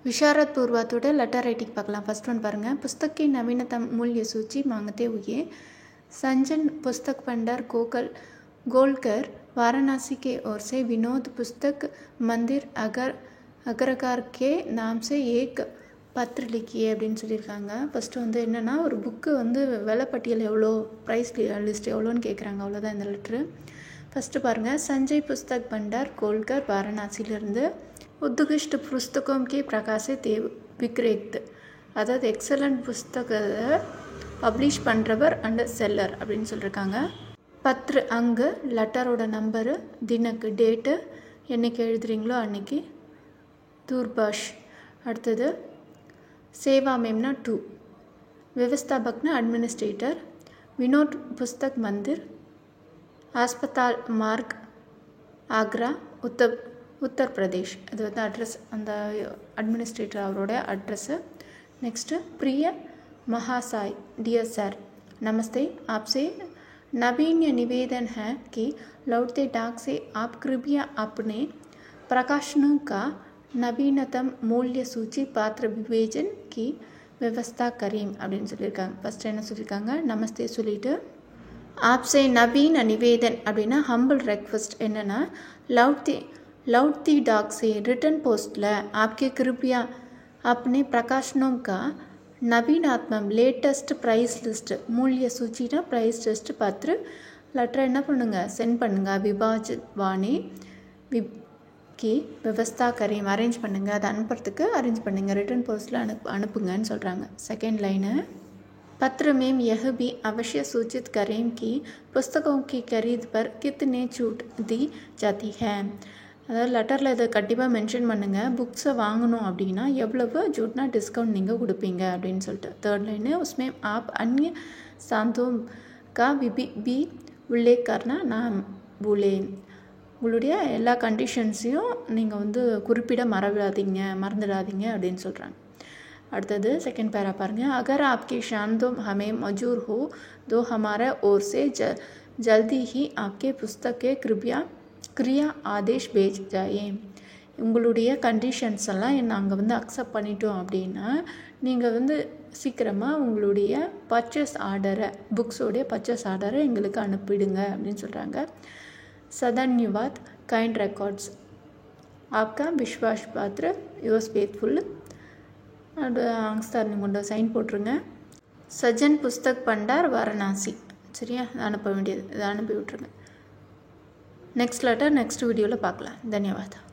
विशारद पूर्वातोட letter writing பார்க்கலாம். First one பாருங்க. पुस्तक की नवीनतम मूल्य सूची मांगते हुए संजन पुस्तक भंडार गोलकर वाराणसी के ओर से विनोद पुस्तक मंदिर अग्रगार के नाम से एक பத்திர லிக்கியே அப்படின்னு சொல்லியிருக்காங்க. ஃபஸ்ட்டு வந்து என்னென்னா, ஒரு புக்கு வந்து விலைப்பட்டியல் எவ்வளோ, ப்ரைஸ் லிஸ்ட் எவ்வளோன்னு கேட்குறாங்க. அவ்வளோதான் இந்த லெட்ரு. ஃபஸ்ட்டு பாருங்கள். சஞ்சய் புஸ்தக் பண்டார் கோல்கர் வாரணாசியிலேருந்து உத்கிஷ்ட புஸ்தகம் கி பிரகாசித் விக்ரேத், அதாவது எக்ஸலண்ட் புஸ்தகத்தை பப்ளிஷ் பண்ணுறவர் அண்ட் செல்லர் அப்படின்னு சொல்லியிருக்காங்க. பத்ரு அங்கு லெட்டரோட நம்பரு, தினக்கு டேட்டு, என்றைக்கு எழுதுறீங்களோ அன்னைக்கு, தூர்பாஷ். அடுத்தது सेवा मेमना 2, व्यवस्थापकना एडमिनिस्ट्रेटर, विनोद पुस्तक मंदिर, अस्पताल मार्ग, आगरा, उत्तर प्रदेश. அது வந்து அட்ரஸ், அந்த அட்மினிஸ்ட்ரேட்டர் அவரோட அட்ரஸ்ஸு. नेक्स्ट प्रिय महासाय, डियर सर, नमस्ते. आपसे नवीन निवेदन है कि लौटते डाक से आप कृपया अपने प्रकाशनों का नवीनतम मूल्य सूची पात्र विवेचन की व्यवस्था करें அப்படின்னு சொல்லியிருக்காங்க. ஃபஸ்ட்டு என்ன சொல்லியிருக்காங்க, நமஸ்தே சொல்லிட்டு ஆப்ஸே நவீன நிவேதன் அப்படின்னா ஹம்பிள் ரெக்வஸ்ட். என்னென்னா, लौटती डाक से रिटर्न पोस्टिல் आपके कृपया अपने प्रकाशनों का नवीनतम लेटेस्ट प्राइस लिस्ट मूल्य सूचीனா ப்ரைஸ் லிஸ்ட் பத்திர லெட்டர் என்ன பண்ணுங்கள், சென்ட் பண்ணுங்கள். விபாஜ்வானி கி व्यवस्था करें, அரேஞ்ச் பண்ணுங்கள். அதை அனுப்புறதுக்கு அரேஞ்ச் பண்ணுங்கள், ரிட்டர்ன் போஸ்ட்டில் அனுப்புங்கன்னு சொல்கிறாங்க. செகண்ட் லைனு, पत्र में यह भी अवश्य सूचित करें कि पुस्तकों की खरीद पर कितने छूट दी जाती है. அதாவது லெட்டரில் இதை கண்டிப்பாக மென்ஷன் பண்ணுங்கள். புக்ஸை வாங்கணும் அப்படின்னா எவ்வளவு ஜூட்னா டிஸ்கவுண்ட் நீங்கள் கொடுப்பீங்க அப்படின்னு சொல்லிட்டு. தேர்ட் லைனு, उसमें आप अन्य साधनों का भी उल्लेख करना ना भूलें. உங்களுடைய எல்லா கண்டிஷன்ஸையும் நீங்கள் வந்து குறிப்பிட மறந்துடாதீங்க அப்படின்னு சொல்கிறாங்க. அடுத்தது செகண்ட் பேரா பாருங்கள். अगर आपके शानदों हमें मंजूर हो तो हमारा ओर से जल्दी ही आपके पुस्तक के क्रिया आदेश भेज जाए. உங்களுடைய கண்டிஷன்ஸ் எல்லாம் நாங்கள் வந்து அக்செப்ட் பண்ணிட்டோம் அப்படின்னா நீங்கள் வந்து சீக்கிரமாக உங்களுடைய பர்ச்சேஸ் ஆர்டரை, புக்ஸோடைய பர்ச்சேஸ் ஆர்டரை எங்களுக்கு அனுப்பிடுங்க அப்படின்னு சொல்கிறாங்க. सधन्यवाद, काइंड रिकॉर्ड्स, आपका विश्वास पात्र, योर्स फेथफुल. ஆங்ஸ்தார் கொண்ட சைன் போட்டுருங்க. சஜன் புஸ்தக் பண்டார் வாரணாசி. சரியா, அனுப்ப வேண்டியது, இதை அனுப்பி விட்ருங்க. நெக்ஸ்ட் லெட்டர் நெக்ஸ்ட் வீடியோவில் பார்க்கலாம். தன்யவாதம்.